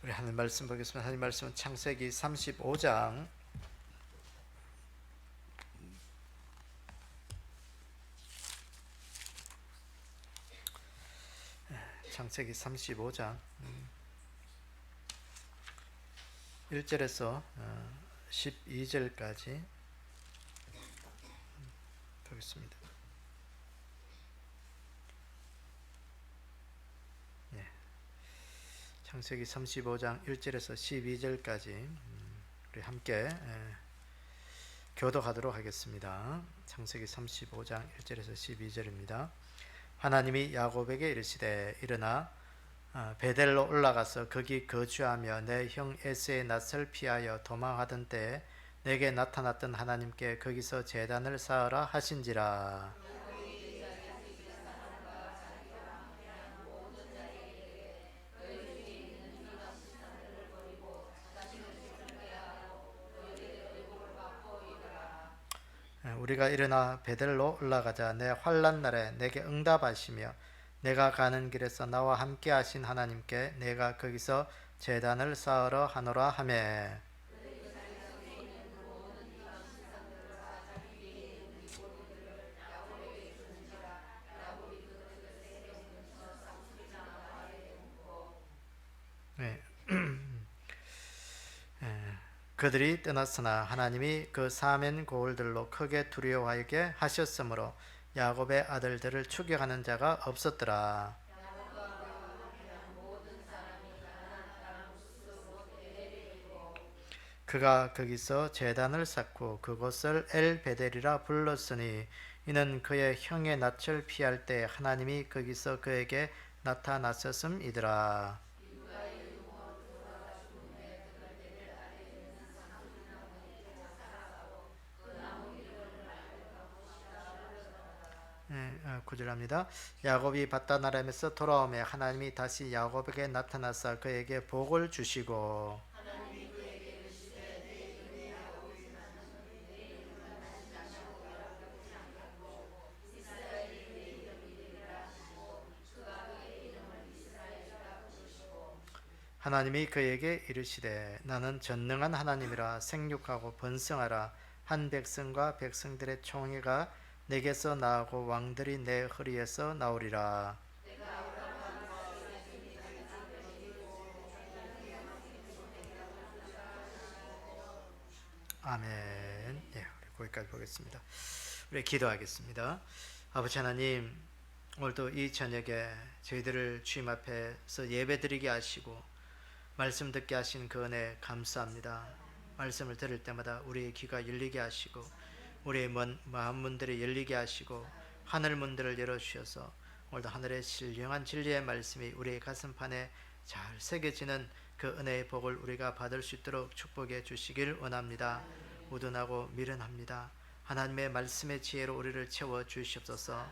우리 하나님 말씀 보겠습니다. 하나님 말씀은 창세기 35장 창세기 35장 1절에서 12절까지 보겠습니다. 예. 창세기 35장 1절에서 12절까지 우리 함께 교독하도록 하겠습니다. 창세기 35장 1절에서 12절입니다. 하나님이 야곱에게 이르시되 일어나 베델로 올라가서 거기 거주하며 내 형 에서의 낯을 피하여 도망하던 때에 내게 나타났던 하나님께 거기서 제단을 쌓으라 하신지라. 우리가 일어나 베델로 올라가자. 내 환난 날에 내게 응답하시며 내가 가는 길에서 나와 함께 하신 하나님께 내가 거기서 제단을 쌓으러 하노라 하매. 네. 그들이 떠났으나 하나님이 그 사멘 고을들로 크게 두려워하게 하셨으므로 야곱의 아들들을 추격하는 자가 없었더라. 그가 거기서 제단을 쌓고 그곳을 엘베델이라 불렀으니 이는 그의 형의 낯을 피할 때 하나님이 거기서 그에게 나타났었음이더라. 구절합니다. 야곱이 밧단아람에서 돌아오매 하나님이 다시 야곱에게 나타나사 그에게 복을 주시고 하나님이 그에게 이르시되 나는 전능한 하나님이라 생육하고 번성하라. 한 백성과 백성들의 총회가 내게서 나오고 왕들이 내 허리에서 나오리라. 아멘. 예, 우리 거기까지 보겠습니다. 우리 기도하겠습니다. 아버지 하나님, 오늘도 이 저녁에 저희들을 주님 앞에서 예배드리게 하시고 말씀 듣게 하신 그 은혜 감사합니다. 말씀을 들을 때마다 우리의 귀가 열리게 하시고 우리의 마음 문들을 열리게 하시고 하늘 문들을 열어주셔서 오늘도 하늘의 신령한 진리의 말씀이 우리의 가슴판에 잘 새겨지는 그 은혜의 복을 우리가 받을 수 있도록 축복해 주시길 원합니다. 우둔하고 미련합니다. 하나님의 말씀의 지혜로 우리를 채워 주시옵소서.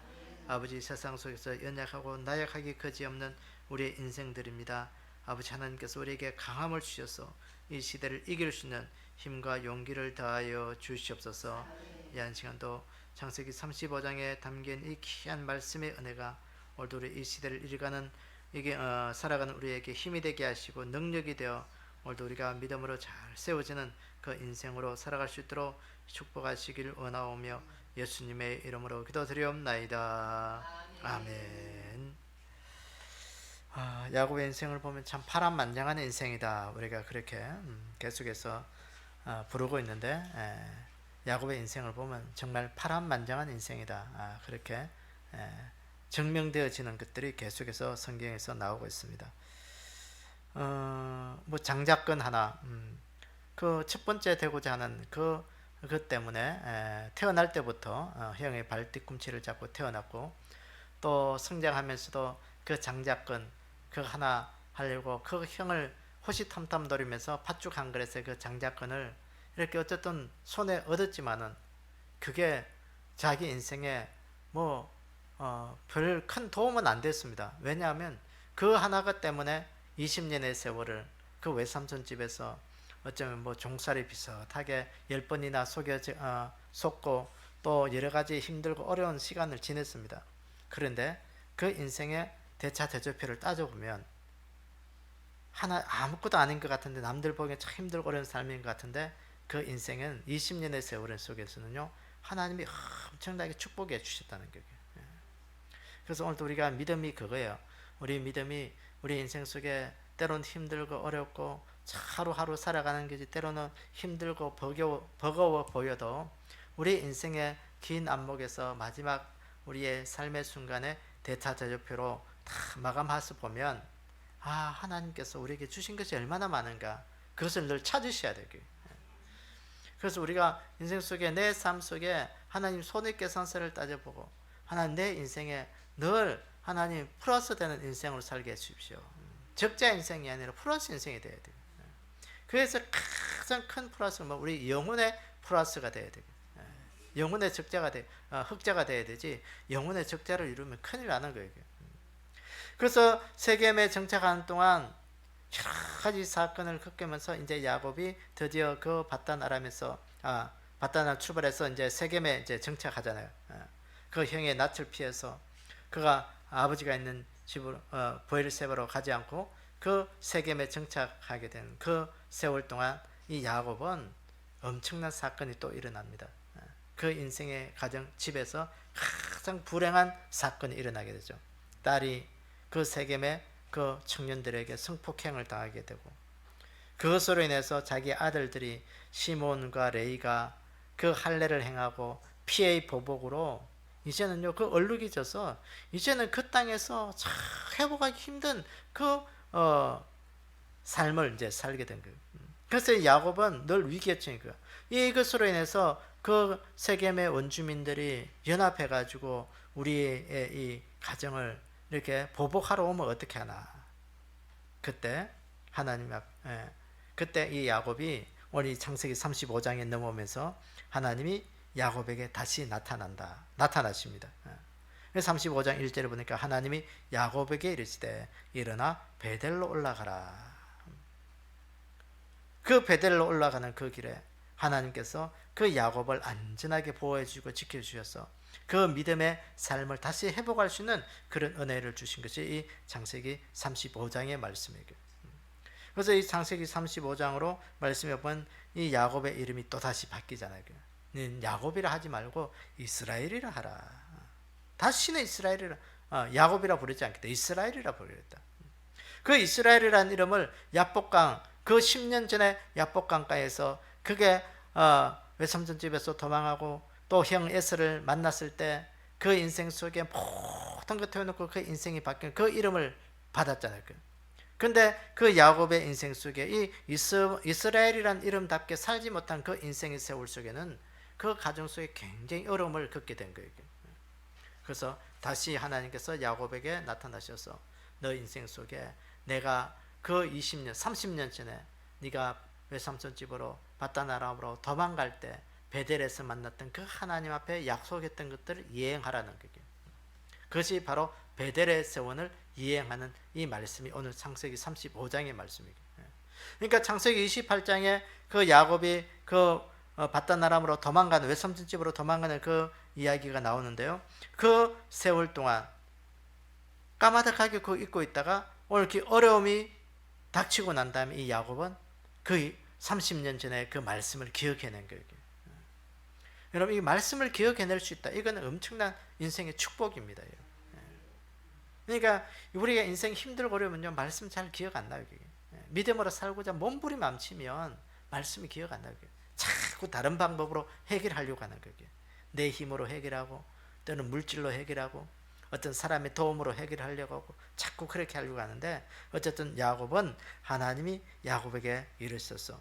아버지, 세상 속에서 연약하고 나약하기 그지없는 우리의 인생들입니다. 아버지 하나님께서 우리에게 강함을 주셔서 이 시대를 이길 수 있는 힘과 용기를 더하여 주시옵소서. 이 한 시간도 창세기 35장에 담긴 이 귀한 말씀의 은혜가 오늘도 우리 이 시대를 이겨가는 살아가는 우리에게 힘이 되게 하시고 능력이 되어 오늘도 우리가 믿음으로 잘 세워지는 그 인생으로 살아갈 수 있도록 축복하시길 원하오며 예수님의 이름으로 기도드리옵나이다. 아멘. 야곱의 인생을 보면 참 파란만장한 인생이다. 우리가 그렇게 계속해서 부르고 있는데 야곱의 인생을 보면 정말 파란만장한 인생이다. 그렇게 증명되어지는 것들이 계속해서 성경에서 나오고 있습니다. 뭐 장자권 하나, 그 첫 번째 되고자 하는 그 때문에 태어날 때부터 형의 발 뒤꿈치를 잡고 태어났고 또 성장하면서도 그 장자권 그 하나 하려고 그 형을 호시탐탐 노리면서 팥죽 한 그릇에 그 장자권을 이렇게 어쨌든 손에 얻었지만은 그게 자기 인생에 뭐 별 큰 도움은 안 됐습니다. 왜냐하면 그 하나가 때문에 20년의 세월을 그 외삼촌 집에서 어쩌면 뭐 종살이 비슷하게 10번이나 속고 또 여러 가지 힘들고 어려운 시간을 지냈습니다. 그런데 그 인생의 대차대조표를 따져보면 하나 아무것도 아닌 것 같은데, 남들 보기엔 참 힘들고 어려운 삶인 것 같은데, 그 인생은 20년의 세월 속에서는요 하나님이 엄청나게 축복해 주셨다는 거예요. 그래서 오늘도 우리가 믿음이 그거예요. 우리 믿음이 우리 인생 속에 때로는 힘들고 어렵고 하루하루 살아가는 것이 때로는 힘들고 버거워 보여도 우리 인생의 긴 안목에서 마지막 우리의 삶의 순간에 대차제조표로 다 마감해서 보면, 하나님께서 우리에게 주신 것이 얼마나 많은가, 그것을 늘 찾으셔야 되고요. 그래서 우리가 인생 속에, 내 삶 속에 하나님 손익계산서를 따져보고, 하나님 내 인생에 늘 하나님 플러스 되는 인생으로 살게 해주십시오. 적자 인생이 아니라 플러스 인생이 돼야 돼요. 그래서 가장 큰 플러스는 우리 영혼의 플러스가 돼야 돼요. 영혼의 흑자가 돼야 되지, 영혼의 적자를 이루면 큰일 나는 거예요. 그래서 세겜에 정착하는 동안 여러 가지 사건을 겪으면서 이제 야곱이 드디어 그 바단 아람에서 바단 출발해서 이제 세겜에 이제 정착하잖아요. 그 형의 낯을 피해서 그가 아버지가 있는 집으로 브엘세바로 가지 않고 그 세겜에 정착하게 된 그 세월 동안 이 야곱은 엄청난 사건이 또 일어납니다. 그 인생의 가정 집에서 가장 불행한 사건이 일어나게 되죠. 딸이 그 세겜의 그 청년들에게 성폭행을 당하게 되고, 그것으로 인해서 자기 아들들이 시몬과 레이가 그 할례를 행하고 피해의 보복으로 이제는요 그 얼룩이 져서 이제는 그 땅에서 참 회복하기 힘든 그 삶을 이제 살게 된 거예요. 그래서 야곱은 늘 위기에 처한 거예요. 이것으로 인해서 그 세겜의 원주민들이 연합해 가지고 우리의 이 가정을 이렇게 보복하러 오면 어떻게 하나. 그때 하나님 그때 이 야곱이 오늘 창세기 35장에 넘어오면서 하나님이 야곱에게 다시 나타나십니다. 35장 1절에 보니까 하나님이 야곱에게 이르시되 일어나 베델로 올라가라. 그 베델로 올라가는 그 길에 하나님께서 그 야곱을 안전하게 보호해 주고 지켜 주셔서 그 믿음의 삶을 다시 회복할 수 있는 그런 은혜를 주신 것이 이 창세기 35장의 말씀이에요. 그래서 이 창세기 35장으로 말씀해 보면 이 야곱의 이름이 또 다시 바뀌잖아요. 야곱이라 하지 말고 이스라엘이라 하라. 다시는 이스라엘이라 야곱이라 부르지 않겠다. 이스라엘이라 부르겠다. 그 이스라엘이라는 이름을 야복강, 그 10년 전에 야복강가에서 그게 외삼촌 집에서 도망하고 또 형 에서를 만났을 때 그 인생 속에 모든 걸 태워놓고 그 인생이 바뀐 그 이름을 받았잖아요. 근데 그 야곱의 인생 속에 이 이스라엘이란 이름답게 살지 못한 그 인생의 세월 속에는 그 가정 속에 굉장히 어려움을 겪게 된 거예요. 그래서 다시 하나님께서 야곱에게 나타나셔서 너 인생 속에 내가 그 20년, 30년 전에 네가 외삼촌 집으로 바단 아람으로 도망갈 때 베델에서 만났던 그 하나님 앞에 약속했던 것들을 이행하라는 거예요. 그것이 바로 베델의 세원을 이행하는 이 말씀이 오늘 창세기 35장의 말씀이에요. 그러니까 창세기 28장에 그 야곱이 그 바단 아람으로 도망가는, 외삼촌 집으로 도망가는 그 이야기가 나오는데요. 그 세월 동안 까마득하게 그 잊고 있다가 오늘 이렇게 어려움이 닥치고 난 다음에 이 야곱은 그 30년 전에 그 말씀을 기억해낸 거예요. 여러분, 이 말씀을 기억해낼 수 있다. 이건 엄청난 인생의 축복입니다. 그러니까 우리가 인생 힘들고 어려우면요, 말씀 잘 기억 안 나요. 믿음으로 살고자 몸부림망치면 말씀이 기억 안 나요. 자꾸 다른 방법으로 해결하려고 하는 거예요. 내 힘으로 해결하고 또는 물질로 해결하고 어떤 사람의 도움으로 해결하려고 하고 자꾸 그렇게 하려고 하는데, 어쨌든 야곱은 하나님이 야곱에게 이르셔서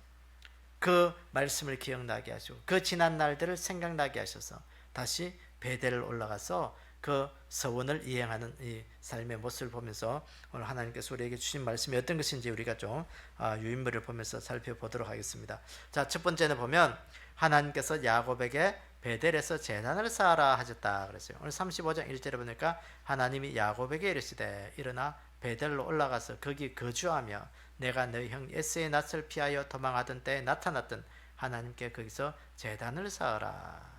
그 말씀을 기억나게 하시고 그 지난 날들을 생각나게 하셔서 다시 베델을 올라가서 그 서원을 이행하는 이 삶의 모습을 보면서 오늘 하나님께서 우리에게 주신 말씀이 어떤 것인지 우리가 좀 유인물을 보면서 살펴보도록 하겠습니다. 자, 첫 번째는 보면 하나님께서 야곱에게 베델에서 제단을 쌓아라 하셨다 그랬어요. 오늘 35장 1절에 보니까 하나님이 야곱에게 이르시되 일어나 베델로 올라가서 거기 거주하며 내가 너희 형 에서의 낯을 피하여 도망하던 때에 나타났던 하나님께 거기서 제단을 쌓아라.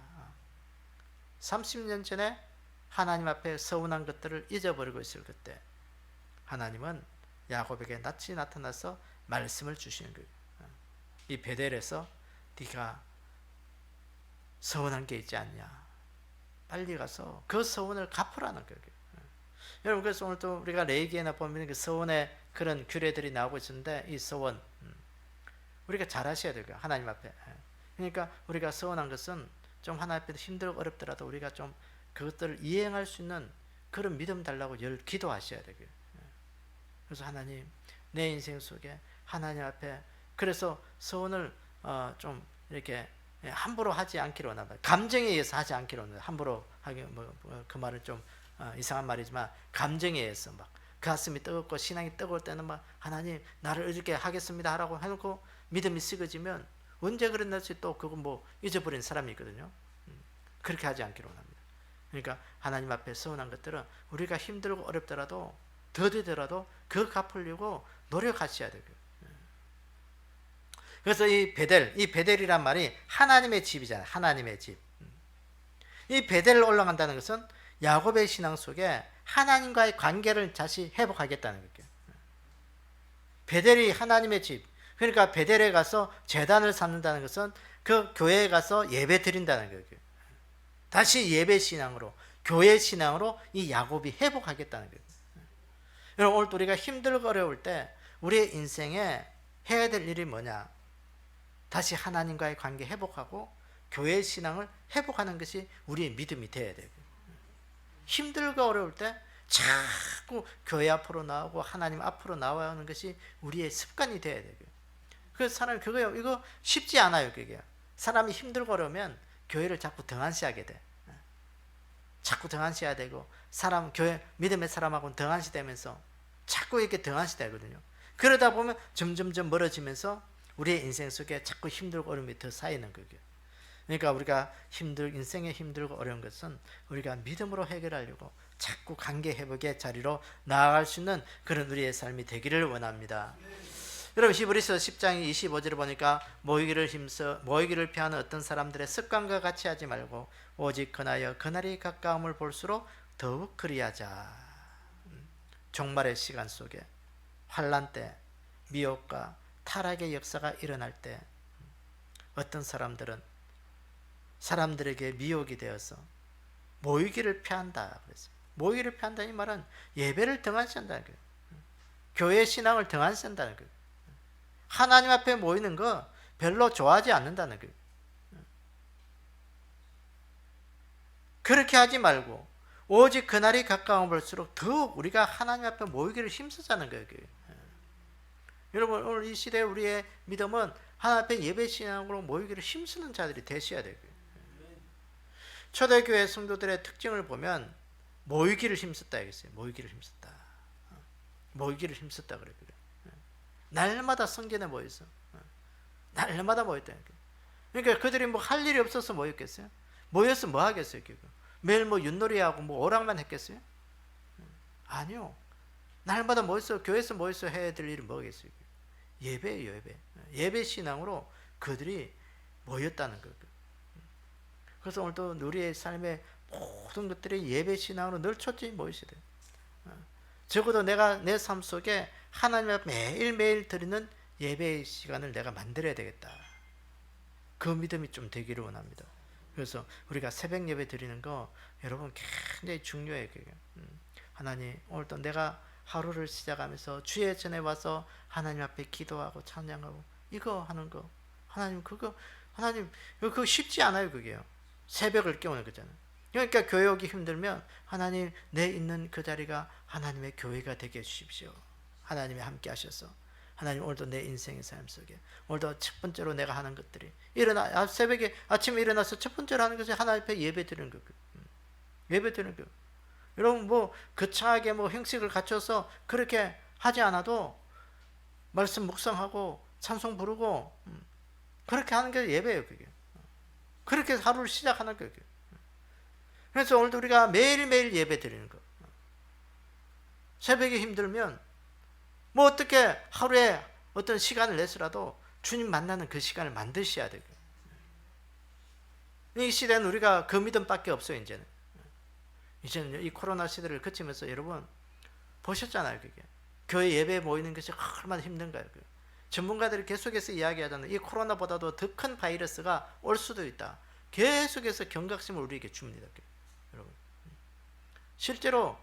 30년 전에 하나님 앞에 서운한 것들을 잊어버리고 있을 그때 하나님은 야곱에게 낯이 나타나서 말씀을 주시는 거예요. 이 베델에서 네가 서원한 게 있지 않냐, 빨리 가서 그 서원을 갚으라는 거예요. 여러분, 그래서 오늘 또 우리가 레위기에나 보면 그 서원의 그런 규례들이 나오고 있는데, 이 서원 우리가 잘 하셔야 돼요. 하나님 앞에. 그러니까 우리가 서원한 것은 좀 하나님 앞에 힘들고 어렵더라도 우리가 좀 그것들을 이행할 수 있는 그런 믿음 달라고 열 기도하셔야 되고요. 그래서 하나님, 내 인생 속에 하나님 앞에, 그래서 서원을 좀 이렇게 함부로 하지 않기로 원합니다. 감정에 의해서 하지 않기로 원합니다. 함부로 하기 그 말은 좀 이상한 말이지만, 감정에 의해서 막 가슴이 뜨겁고 신앙이 뜨거울 때는 막 하나님 나를 이렇게 하겠습니다 하라고 해놓고 믿음이 식어지면 언제 그랬는지 또 그거 뭐 잊어버린 사람이 있거든요. 그렇게 하지 않기로 원합니다. 그러니까 하나님 앞에 서운한 것들은 우리가 힘들고 어렵더라도 더디더라도 그 갚으려고 노력하셔야 되고요. 그래서 이 베델이란 말이 하나님의 집이잖아요. 하나님의 집. 이 베델을 올라간다는 것은 야곱의 신앙 속에 하나님과의 관계를 다시 회복하겠다는 거예요. 베델이 하나님의 집. 그러니까 베델에 가서 제단을 쌓는다는 것은 그 교회에 가서 예배 드린다는 거예요. 다시 예배 신앙으로, 교회 신앙으로 이 야곱이 회복하겠다는 거예요. 여러분, 오늘 우리가 힘들고 어려울 때 우리의 인생에 해야 될 일이 뭐냐? 다시 하나님과의 관계 회복하고 교회 신앙을 회복하는 것이 우리의 믿음이 되어야 되고, 힘들고 어려울 때 자꾸 교회 앞으로 나오고 하나님 앞으로 나와야 하는 것이 우리의 습관이 되어야 되고, 그래서 사람이 그거요, 이거 쉽지 않아요. 그게 사람이 힘들고 어려우면 교회를 자꾸 등한시하게 돼. 자꾸 등한시해야 되고, 사람 교회 믿음의 사람하고는 등한시되면서 자꾸 이렇게 등한시되거든요. 그러다 보면 점점점 멀어지면서 우리의 인생 속에 자꾸 힘들고 어려움이 더 쌓이는 거예요. 그러니까 우리가 인생에 힘들고 어려운 것은 우리가 믿음으로 해결하려고 자꾸 관계 회복의 자리로 나아갈 수 있는 그런 우리의 삶이 되기를 원합니다. 여러분, 히브리서 10장 25절을 보니까 모이기를 피하는 어떤 사람들의 습관과 같이 하지 말고 오직 그나여 그날이 가까움을 볼수록 더욱 그리하자. 종말의 시간 속에, 환난 때, 미혹과 타락의 역사가 일어날 때 어떤 사람들은 사람들에게 미혹이 되어서 모이기를 피한다 그랬어요. 모이기를 피한다, 이 말은 예배를 등한시한다는 거예요. 교회 신앙을 등한시한다는 거예요. 하나님 앞에 모이는 거 별로 좋아하지 않는다는 거예요. 그렇게 하지 말고 오직 그날이 가까워 볼수록 더욱 우리가 하나님 앞에 모이기를 힘쓰자는 거예요. 여러분, 오늘 이 시대에 우리의 믿음은 하나님 앞에 예배 신앙으로 모이기를 힘쓰는 자들이 되셔야 되고요. 초대교회 성도들의 특징을 보면 모이기를 힘썼다 했어요. 모이기를 힘썼다. 모이기를 힘썼다 그래요. 날마다 성전에 모여서, 날마다 모였다. 그러니까 그들이 뭐 할 일이 없어서 모였겠어요? 모여서 뭐 하겠어요? 매일 뭐 윷놀이하고 뭐 오락만 했겠어요? 아니요. 날마다 모여서, 교회에서 모여서 해야 될 일이 뭐겠어요? 예배예요, 예배. 예배 신앙으로 그들이 모였다는 거예요. 그래서 오늘도 우리의 삶의 모든 것들이 예배 신앙으로 늘 초점이 모이셔야 돼요. 적어도 내가 내 삶 속에 하나님 앞에 매일매일 드리는 예배의 시간을 내가 만들어야 되겠다. 그 믿음이 좀 되기를 원합니다. 그래서 우리가 새벽 예배 드리는 거 여러분 굉장히 중요해요. 하나님, 오늘도 내가 하루를 시작하면서 주의 전에 와서 하나님 앞에 기도하고 찬양하고 이거 하는 거, 하나님 그거 쉽지 않아요. 그게요. 새벽을 깨우는 거잖아요. 그러니까 교회 오기 힘들면 하나님, 내 있는 그 자리가 하나님의 교회가 되게 해주십시오. 하나님이 함께 하셔서 하나님, 오늘도 내 인생의 삶 속에 오늘도 첫 번째로 내가 하는 것들이 새벽에 아침에 일어나서 첫 번째로 하는 것이 하나님 앞에 예배 드리는 거예요. 예배 드리는 거예요. 여러분, 뭐 거창하게 뭐 형식을 갖춰서 그렇게 하지 않아도 말씀 묵상하고 찬송 부르고 그렇게 하는 게 예배예요. 그게 그렇게 하루를 시작하는 거예요. 그래서 오늘도 우리가 매일매일 예배 드리는 거. 새벽에 힘들면 뭐 어떻게 하루에 어떤 시간을 내서라도 주님 만나는 그 시간을 만드셔야 되고, 이 시대는 우리가 그 믿음밖에 없어요. 이제는 이 코로나 시대를 거치면서 여러분 보셨잖아요. 그게 교회 예배에 모이는 것이 얼마나 힘든가요. 전문가들이 계속해서 이야기하잖아요. 이 코로나보다도 더 큰 바이러스가 올 수도 있다. 계속해서 경각심을 우리에게 줍니다. 여러분, 실제로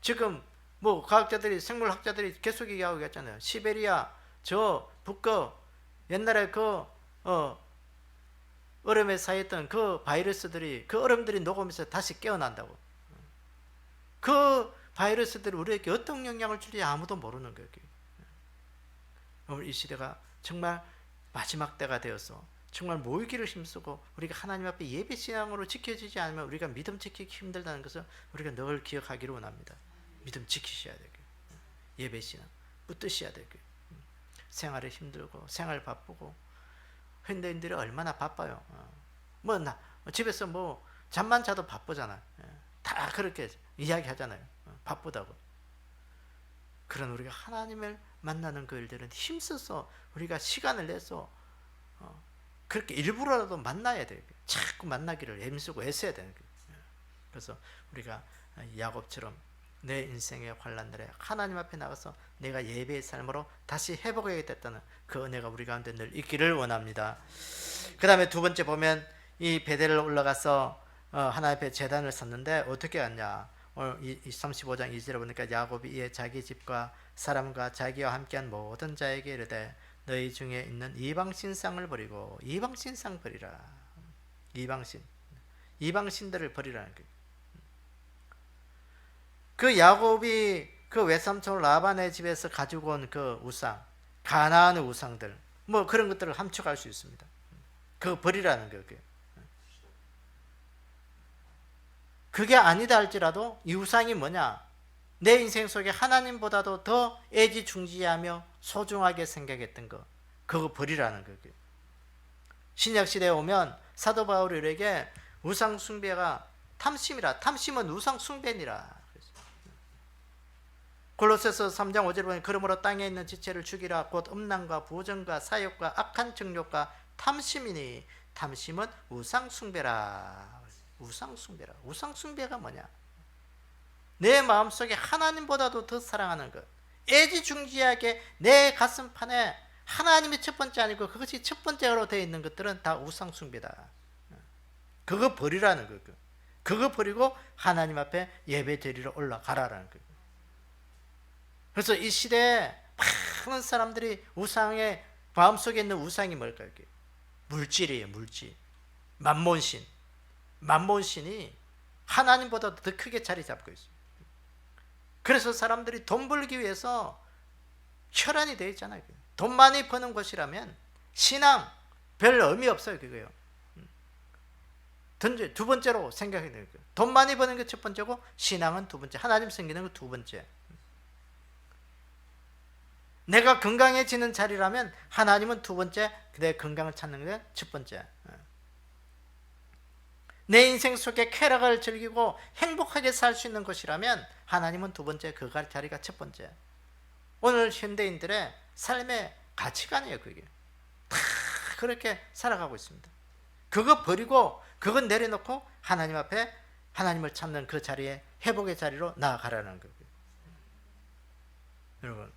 지금 뭐 과학자들이, 생물학자들이 계속 얘기하고 있잖아요. 시베리아 저 북극 옛날에 얼음에 쌓였던 그 바이러스들이, 그 얼음들이 녹으면서 다시 깨어난다고. 그 바이러스들이 우리에게 어떤 영향을 줄지 아무도 모르는 거예요. 오늘 이 시대가 정말 마지막 때가 되어서 정말 모이기를 힘쓰고 우리가 하나님 앞에 예배 신앙으로 지켜지지 않으면 우리가 믿음 지키기 힘들다는 것을 우리가 늘 기억하기를 원합니다. 믿음 지키셔야 되고, 예배 신앙 붙드셔야 되고. 생활이 힘들고 생활 바쁘고, 현대인들이 얼마나 바빠요. 집에서 뭐 잠만 자도 바쁘잖아. 다 그렇게 이야기하잖아요. 바쁘다고. 그런 우리가 하나님을 만나는 그 일들은 힘써서 우리가 시간을 내서 그렇게 일부러라도 만나야 돼요. 자꾸 만나기를 애쓰고 애써야 되는 거예요. 그래서 우리가 야곱처럼 내 인생의 환난들에 하나님 앞에 나가서 내가 예배의 삶으로 다시 회복하게 됐다는 그 은혜가 우리 가운데 늘 있기를 원합니다. 그 다음에 두 번째 보면 이 베델을 올라가서 하나님 앞에 제단을 섰는데 어떻게 했냐. 오늘 이 35장 2절에 보니까 야곱이 이에 자기 집과 사람과 자기와 함께한 모든 자에게 이르되 너희 중에 있는 이방신상을 버리고, 이방신상 버리라. 이방신들을 버리라는 거예요. 그 야곱이 그 외삼촌 라반의 집에서 가지고 온 그 우상, 가나안의 우상들, 뭐 그런 것들을 함축할 수 있습니다. 그거 버리라는 거예요. 그게 아니다 할지라도 이 우상이 뭐냐? 내 인생 속에 하나님보다도 더 애지중지하며 소중하게 생각했던 거, 그거 버리라는 거예요. 신약시대에 오면 사도 바울에게 우상 숭배가 탐심이라, 탐심은 우상 숭배니라. 골로새서 3장 5절에 보면 그러므로 땅에 있는 지체를 죽이라. 곧 음란과 부정과 사욕과 악한 정욕과 탐심이니 탐심은 우상 숭배라. 우상 숭배가 뭐냐? 내 마음속에 하나님보다도 더 사랑하는 것, 애지중지하게 내 가슴판에 하나님이 첫 번째 아니고 그것이 첫 번째로 되어 있는 것들은 다 우상 숭배다. 그거 버리라는 거예요. 그거 버리고 하나님 앞에 예배 드리러 올라가라라는 거예요. 그래서 이 시대에 많은 사람들이 우상의 마음속에 있는 우상이 뭘까요? 물질이에요. 물질. 만몬신이 하나님보다 더 크게 자리 잡고 있어요. 그래서 사람들이 돈 벌기 위해서 혈안이 되어 있잖아요. 돈 많이 버는 것이라면 신앙 별 의미 없어요. 그거요. 두 번째로 생각해야 돼요. 돈 많이 버는 게 첫 번째고 신앙은 두 번째, 하나님 섬기는 거 두 번째. 내가 건강해지는 자리라면 하나님은 두 번째, 내 건강을 찾는 게 첫 번째. 내 인생 속에 쾌락을 즐기고 행복하게 살 수 있는 것이라면 하나님은 두 번째, 그 갈 자리가 첫 번째. 오늘 현대인들의 삶의 가치관이에요. 그게 다 그렇게 살아가고 있습니다. 그거 버리고 그거 내려놓고 하나님 앞에 하나님을 찾는 그 자리에, 회복의 자리로 나아가라는 거예요. 여러분,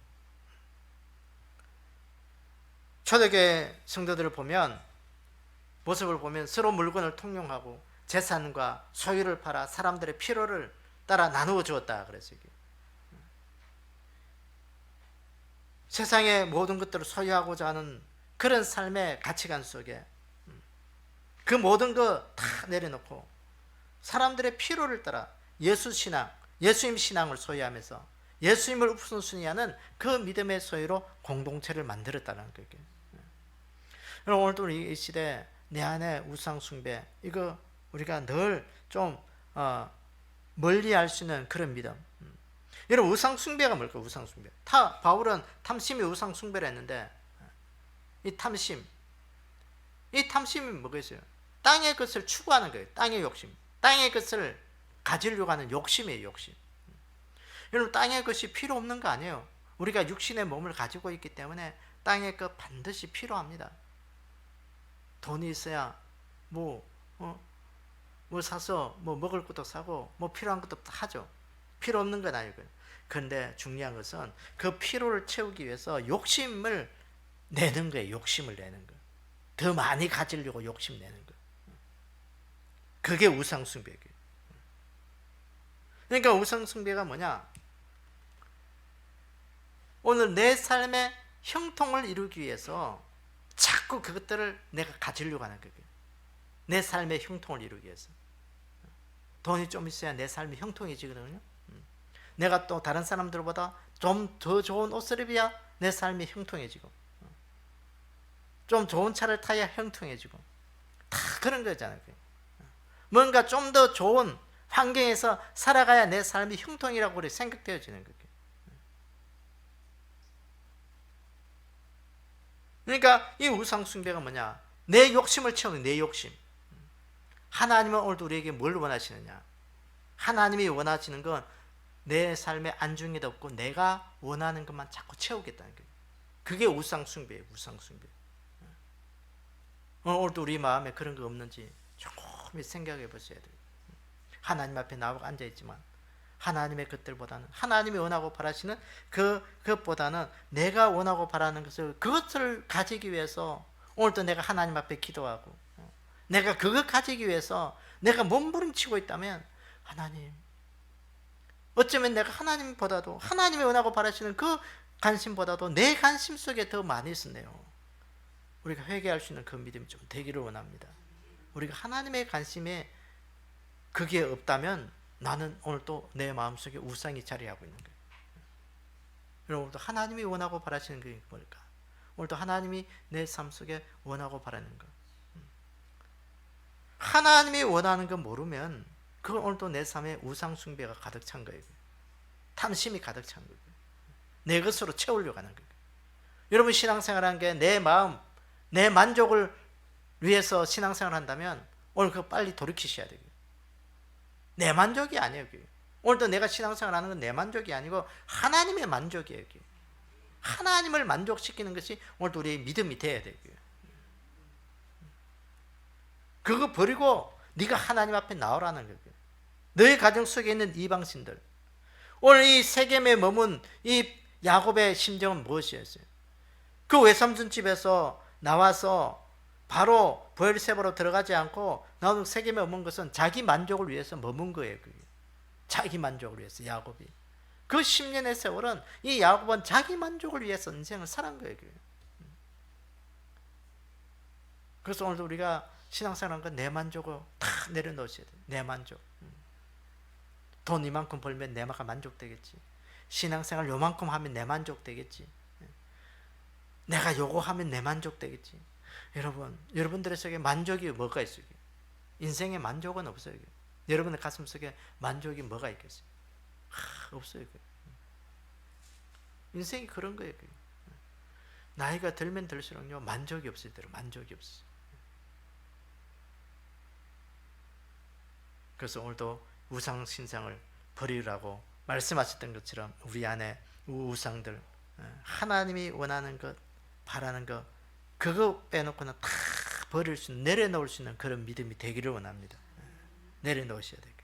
초대교회 성도들을 보면, 모습을 보면 서로 물건을 통용하고 재산과 소유를 팔아 사람들의 필요를 따라 나누어 주었다 그랬어요. 세상의 모든 것들을 소유하고자 하는 그런 삶의 가치관 속에 그 모든 거 다 내려놓고 사람들의 필요를 따라 예수신앙, 예수님 신앙을 소유하면서 예수님을 우선순위하는 그 믿음의 소유로 공동체를 만들었다는 거예요. 여러분, 오늘도 이 시대 내 안에 우상 숭배, 이거 우리가 늘 좀 멀리할 수 있는 그런 믿음. 여러분, 우상 숭배가 뭘까요? 우상 숭배. 바울은 탐심이 우상 숭배를 했는데, 이 탐심이 뭐겠어요? 땅의 것을 추구하는 거예요. 땅의 욕심. 땅의 것을 가지려고 하는 욕심이에요. 욕심. 여러분, 땅의 것이 필요 없는 거 아니에요. 우리가 육신의 몸을 가지고 있기 때문에 땅의 것 반드시 필요합니다. 돈이 있어야 뭘 사서 뭐 먹을 것도 사고 뭐 필요한 것도 다 하죠. 필요 없는 건 아니고요. 그런데 중요한 것은 그 피로를 채우기 위해서 욕심을 내는 거예요. 욕심을 내는 거. 더 많이 가지려고 욕심 내는 거. 그게 우상숭배예요. 그러니까 우상숭배가 뭐냐? 오늘 내 삶의 형통을 이루기 위해서 자꾸 그것들을 내가 가지려고 하는 거예요. 내 삶의 형통을 이루기 위해서. 돈이 좀 있어야 내 삶이 형통해지거든요. 내가 또 다른 사람들보다 좀 더 좋은 옷을 입어야 내 삶이 형통해지고, 좀 좋은 차를 타야 형통해지고, 다 그런 거잖아요. 뭔가 좀 더 좋은 환경에서 살아가야 내 삶이 형통이라고 그래 생각되어지는 거예요. 그러니까 이 우상숭배가 뭐냐? 내 욕심을 채우는 내 욕심. 하나님은 오늘도 우리에게 뭘 원하시느냐? 하나님이 원하시는 건 내 삶에 안중에도 없고 내가 원하는 것만 자꾸 채우겠다는 거예요. 그게 우상숭배예요. 우상숭배. 오늘도 우리 마음에 그런 거 없는지 조금 생각해 보셔야 돼요. 하나님 앞에 나와 앉아 있지만 하나님의 것들보다는, 하나님이 원하고 바라시는 그것보다는 내가 원하고 바라는 것을, 그것을 가지기 위해서 오늘도 내가 하나님 앞에 기도하고, 내가 그것 가지기 위해서 내가 몸부림치고 있다면, 하나님, 어쩌면 내가 하나님보다도, 하나님이 원하고 바라시는 그 관심보다도 내 관심 속에 더 많이 있었네요. 우리가 회개할 수 있는 그 믿음이 좀 되기를 원합니다. 우리가 하나님의 관심에 그게 없다면 나는 오늘 또 내 마음속에 우상이 자리하고 있는 거예요. 여러분, 오늘도 하나님이 원하고 바라시는 게 뭘까? 오늘도 하나님이 내 삶 속에 원하고 바라는 것. 하나님이 원하는 거 모르면 그건 오늘도 내 삶에 우상숭배가 가득 찬 거예요. 탐심이 가득 찬 거예요. 내 것으로 채우려고 하는 거예요. 여러분, 신앙생활하는 게 내 마음, 내 만족을 위해서 신앙생활을 한다면 오늘 그거 빨리 돌이키셔야 돼요. 내 만족이 아니에요. 오늘도 내가 신앙생활 하는 건 내 만족이 아니고 하나님의 만족이에요. 하나님을 만족시키는 것이 오늘도 우리의 믿음이 돼야 돼요. 그거 버리고 네가 하나님 앞에 나오라는 거예요. 너의 가정 속에 있는 이방신들, 오늘 이 세겜에 머문 이 야곱의 심정은 무엇이었어요? 그 외삼촌 집에서 나와서 바로 브엘세바로 들어가지 않고 나오는 세겜에 머문 것은 자기 만족을 위해서 머문 거예요. 그게. 자기 만족을 위해서. 야곱이 그 10년의 세월은, 이 야곱은 자기 만족을 위해서 인생을 살은 거예요. 그게. 그래서 오늘도 우리가 신앙생활하는 건 내 만족을 다 내려놓으셔야 돼요. 내 만족. 돈 이만큼 벌면 내가 만족되겠지. 신앙생활 요만큼 하면 내 만족되겠지. 내가 요거 하면 내 만족되겠지. 여러분들의 속에 만족이 뭐가 있어요? 인생에 만족은 없어요. 여러분의 가슴 속에 만족이 뭐가 있겠어요? 없어요. 인생이 그런 거예요. 나이가 들면 들수록요, 만족이 없을 때로 만족이 없어요. 그래서 오늘도 우상신상을 버리라고 말씀하셨던 것처럼 우리 안에 우상들, 하나님이 원하는 것, 바라는 것, 그거 빼놓고는 다 버릴 수 있는, 내려놓을 수 있는 그런 믿음이 되기를 원합니다. 내려놓으셔야 돼요.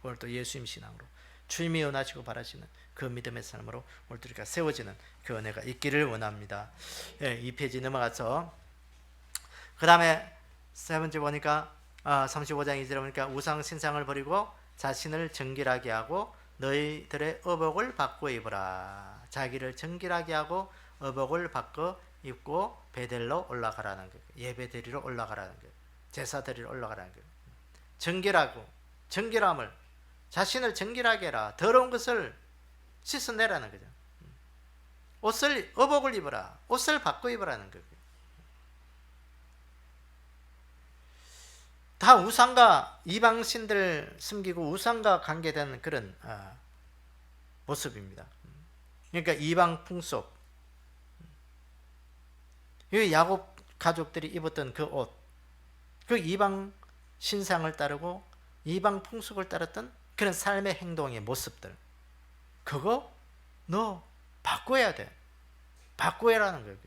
오늘 또 예수님 신앙으로 주님이 원하시고 바라시는 그 믿음의 삶으로 오늘 우리가 세워지는 그 은혜가 있기를 원합니다. 2페이지 넘어가서 그 다음에 세 번째 보니까 35장 2절에 보니까 우상 신상을 버리고 자신을 정결하게 하고 너희들의 의복을 바꿔 입으라. 자기를 정결하게 하고 의복을 바꿔 입고 베델로 올라가라는 거예요. 예배 드리러 올라가라는 거예요. 제사 드리러 올라가라는 거예요. 정결하고, 정결함을, 자신을 정결하게 해라. 더러운 것을 씻어내라는 거죠. 의복을 입어라. 옷을 바꿔 입으라는 거예요. 다 우상과 이방신들 숨기고 우상과 관계되는 그런 모습입니다. 그러니까 이방 풍속, 이 야곱 가족들이 입었던 그 옷, 그 이방 신상을 따르고 이방 풍속을 따랐던 그런 삶의 행동의 모습들, 그거 너 바꿔야 돼. 바꿔야라는 거예요.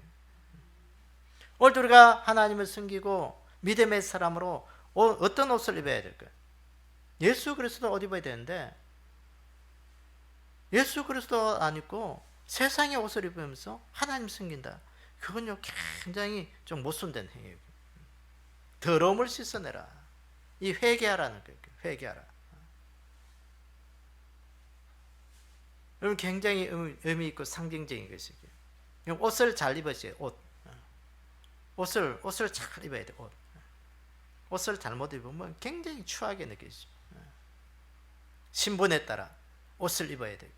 오늘 우리가 하나님을 숨기고 믿음의 사람으로 어떤 옷을 입어야 될까요? 예수 그리스도 옷 입어야 되는데 예수 그리스도 안 입고 세상의 옷을 입으면서 하나님 섬긴다. 그건요 굉장히 좀 모순된 행위예요. 더러움을 씻어내라. 이 회개하라는 거예요. 회개하라. 여러분 굉장히 의미 있고 상징적인 것이에요. 옷을 잘 입으세요. 옷을 잘 입어야 돼. 옷을 잘못 입으면 굉장히 추하게 느껴지죠. 신분에 따라 옷을 입어야 되고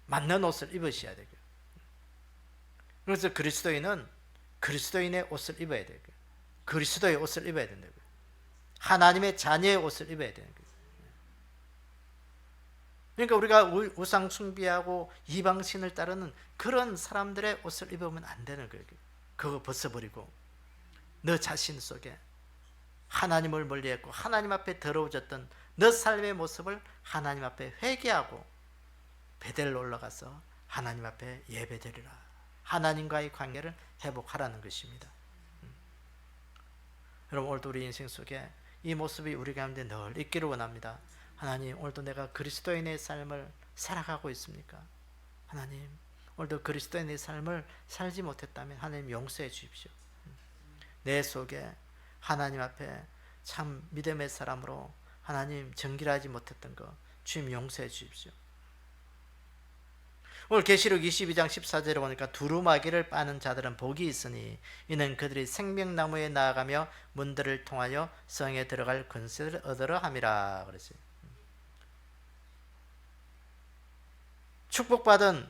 맞는 옷을 입으셔야 되고 그래서 그리스도인은 그리스도인의 옷을 입어야 되고 그리스도의 옷을 입어야 된다고 하나님의 자녀의 옷을 입어야 되는 거예요. 그러니까 우리가 우상 숭배하고 이방신을 따르는 그런 사람들의 옷을 입으면 안 되는 거예요. 그거 벗어버리고 너 자신 속에 하나님을 멀리했고 하나님 앞에 더러워졌던 너 삶의 모습을 하나님 앞에 회개하고 베델로 올라가서 하나님 앞에 예배드리라. 하나님과의 관계를 회복하라는 것입니다. 여러분 오늘도 우리 인생 속에 이 모습이 우리 가운데 늘 있기를 원합니다. 하나님 오늘도 내가 그리스도인의 삶을 살아가고 있습니까? 하나님 오늘도 그리스도인의 삶을 살지 못했다면 하나님 용서해 주십시오. 내 속에 하나님 앞에 참 믿음의 사람으로 하나님 정결하지 못했던 것 주님 용서해 주십시오. 오늘 계시록 22장 14절에 보니까 두루마기를 빠는 자들은 복이 있으니 이는 그들이 생명나무에 나아가며 문들을 통하여 성에 들어갈 권세를 얻으려 함이라 그랬어요. 축복받은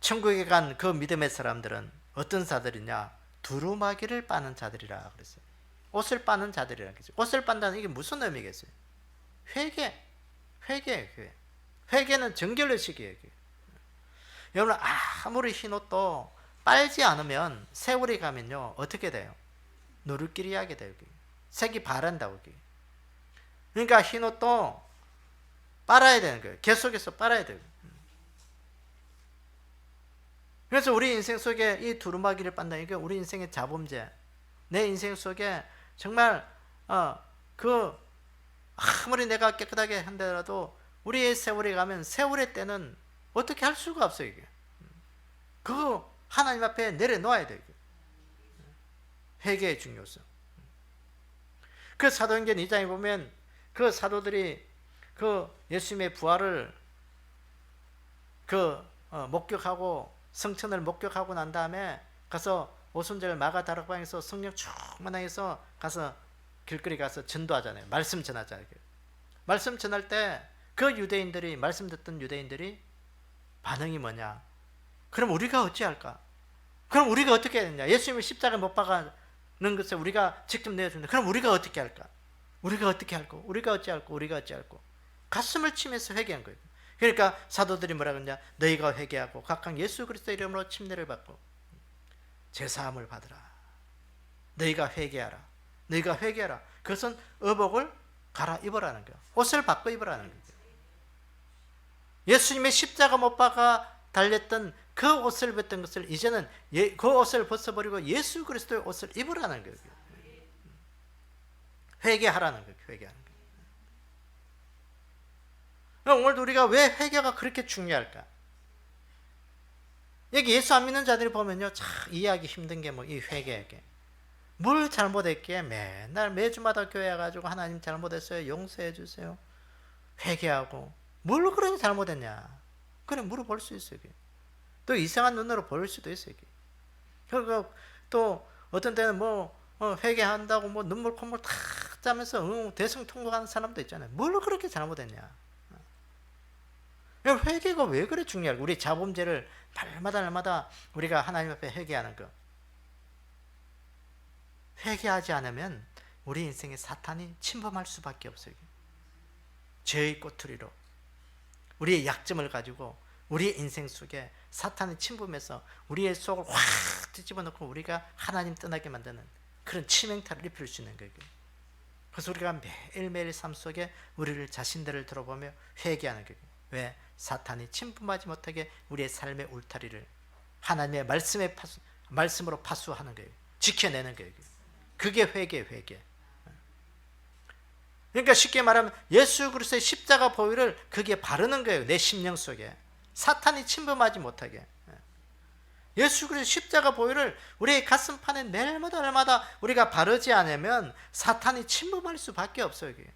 천국에 간 그 믿음의 사람들은 어떤 자들이냐? 두루마기를 빠는 자들이라 그랬어요. 옷을 빠는 자들이라 그랬어요. 옷을 빤다는 이게 무슨 의미겠어요? 회개는 정결의식이에요. 여러분 아무리 흰 옷도 빨지 않으면 세월이 가면요 어떻게 돼요? 누르끼리하게 돼요. 색이 바란다고. 그러니까 흰 옷도 빨아야 되는 거예요. 계속해서 빨아야 돼요. 그래서 우리 인생 속에 이 두루마기를 빤다는 게 우리 인생의 자범죄, 내 인생 속에 정말 아무리 내가 깨끗하게 한다라도 우리의 세월이 가면 세월의 때는 어떻게 할 수가 없어요. 이게 그거 하나님 앞에 내려놓아야 돼요. 회개의 중요성. 그 사도행전 2장에 보면 그 사도들이 그 예수님의 부활을 목격하고 성천을 목격하고 난 다음에 가서 오순절 마가다락방에서 성령 충만하게 해서 가서 길거리 가서 전도하잖아요. 말씀 전하잖아요. 말씀 전할 때 그 유대인들이 말씀 듣던 유대인들이 반응이 뭐냐? 그럼 우리가 어찌할까? 그럼 우리가 어떻게 해야 되냐? 예수님을 십자가에 못 박아는 것을 우리가 직접 내어준다. 그럼 우리가 어떻게 할까? 우리가 어떻게 할까? 우리가 어찌할까? 우리가 어찌할까? 가슴을 치면서 회개한 거예요. 그러니까 사도들이 뭐라 그러냐? 너희가 회개하고 각각 예수 그리스도 이름으로 침례를 받고 제사함을 받으라. 너희가 회개하라. 너희가 회개하라. 그것은 의복을 갈아입으라는 거예요. 옷을 바꿔 입으라는 거예요. 예수님의 십자가 못 박아 달렸던 그 옷을 입었던 것을 이제는 그 옷을 벗어버리고 예수 그리스도의 옷을 입으라는 거예요. 회개하라는 거예요. 회개하는 거예요. 오늘도 우리가 왜 회개가 그렇게 중요할까? 여기 예수 안 믿는 자들이 보면요, 참 이해하기 힘든 게 뭐 이 회개에게 뭘 잘못했기에 맨날 매주마다 교회 와가지고 하나님 잘못했어요, 용서해 주세요, 회개하고 뭘 그렇게 잘못했냐? 그래 물어볼 수 있어요. 또 이상한 눈으로 볼 수도 있어요. 그리고 또 어떤 때는 회개한다고 눈물 콧물 탁 짜면서 대성통곡하는 사람도 있잖아요. 뭘 그렇게 잘못했냐? 회개가 왜 그래 중요할까? 우리 자범죄를 날마다 우리가 하나님 앞에 회개하는 거. 회개하지 않으면 우리 인생에 사탄이 침범할 수밖에 없어요. 죄의 꼬투리로 우리의 약점을 가지고 우리의 인생 속에 사탄이 침범해서 우리의 속을 확 뒤집어놓고 우리가 하나님 떠나게 만드는 그런 치명타를 입힐 수 있는 거예요. 그래서 우리가 매일매일 삶 속에 우리를 자신들을 들어보며 회개하는 거예요. 왜? 사탄이 침범하지 못하게 우리의 삶의 울타리를 하나님의 말씀으로 파수하는 거예요. 지켜내는 거예요. 그게 회개. 그러니까 쉽게 말하면 예수 그리스도의 십자가 보혈을 거기에 바르는 거예요. 내 심령 속에 사탄이 침범하지 못하게. 예수 그리스도 십자가 보혈을 우리의 가슴판에 날마다 우리가 바르지 않으면 사탄이 침범할 수밖에 없어요. 이게.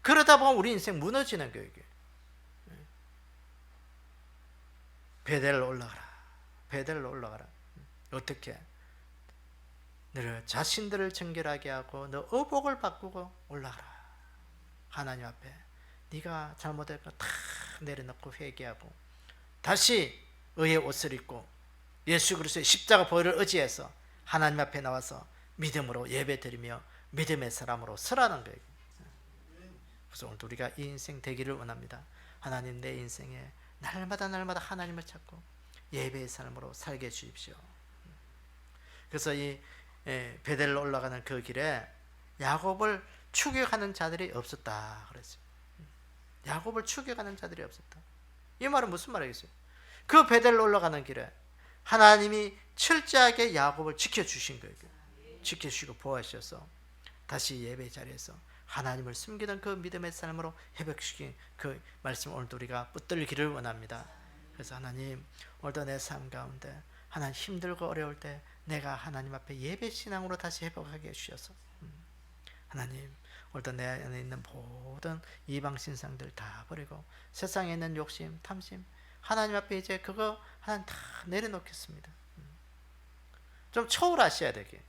그러다 보면 우리 인생 무너지는 거예요. 이게. 베델로 올라가라. 베델로 올라가라. 어떻게? 너를 자신들을 정결하게 하고 너 의복을 바꾸고 올라가라. 하나님 앞에 네가 잘못된 거 다 내려놓고 회개하고 다시 의의 옷을 입고 예수 그리스도의 십자가 보혈을 의지해서 하나님 앞에 나와서 믿음으로 예배드리며 믿음의 사람으로 서라는 거예요. 그래서 오늘도 우리가 이 인생 되기를 원합니다. 하나님, 내 인생에 날마다 하나님을 찾고 예배의 삶으로 살게 해주십시오. 그래서 이 베델로 올라가는 그 길에 야곱을 추격하는 자들이 없었다 그랬어요. 야곱을 추격하는 자들이 없었다. 이 말은 무슨 말이겠어요? 그 베델로 올라가는 길에 하나님이 철저하게 야곱을 지켜주신 거예요. 지켜주시고 보호하셔서 다시 예배 자리에서 하나님을 숨기던 그 믿음의 삶으로 회복시킨 그 말씀, 오늘도 우리가 붙들기를 원합니다. 그래서 하나님, 오늘도 내 삶 가운데 하나님 힘들고 어려울 때 내가 하나님 앞에 예배 신앙으로 다시 회복하게 해주셔서 하나님, 오늘도 내 안에 있는 모든 이방 신상들 다 버리고 세상에 있는 욕심, 탐심 하나님 앞에 이제 그거 하나님 다 내려놓겠습니다. 좀 초월하셔야 되게.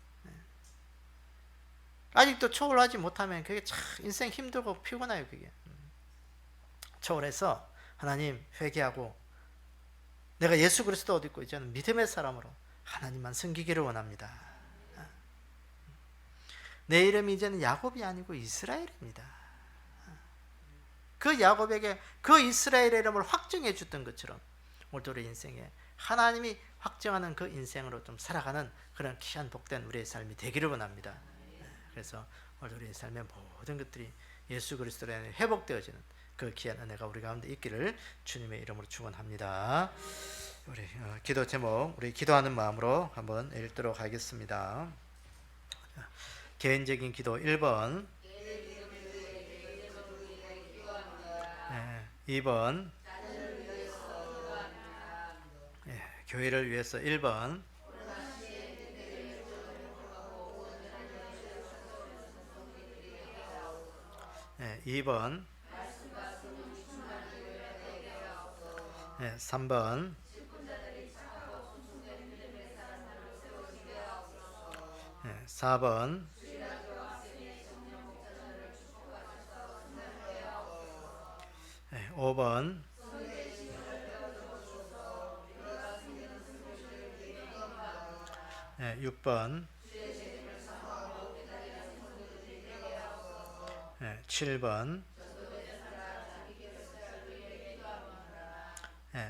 아직도 초월하지 못하면 그게 참 인생 힘들고 피곤해요. 그게 초월해서 하나님 회개하고 내가 예수 그리스도 옷 입고 이제는 믿음의 사람으로 하나님만 섬기기를 원합니다. 내 이름이 이제는 야곱이 아니고 이스라엘입니다. 그 야곱에게 그 이스라엘의 이름을 확정해 줬던 것처럼 오늘도 우리 인생에 하나님이 확정하는 그 인생으로 좀 살아가는 그런 귀한 복된 우리의 삶이 되기를 원합니다. 그래서 오늘 우리의 삶의 모든 것들이 예수 그리스도로 인해 회복되어지는 그 귀한 은혜가 우리 가운데 있기를 주님의 이름으로 축원합니다. 우리 기도 제목, 우리 기도하는 마음으로 한번 읽도록 하겠습니다. 개인적인 기도 1번, 2번, 교회를 위해서 1번, 2번, 3번, 4번, 5번, 6번, 7번,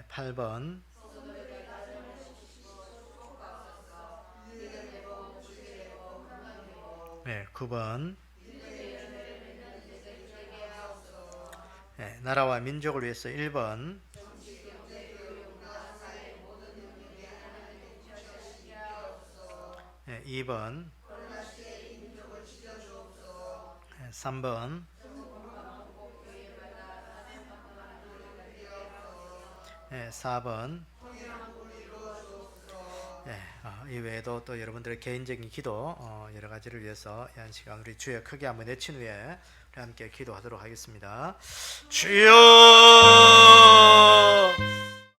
8번, 9번, 나라와 민족을 위해서 1번, 2번, 3번, 4번. 이 외에도 또 여러분들의 개인적인 기도 여러 가지를 위해서 이 한 시간 우리 주여 크게 한번 외친 후에 우리 함께 기도하도록 하겠습니다. 주여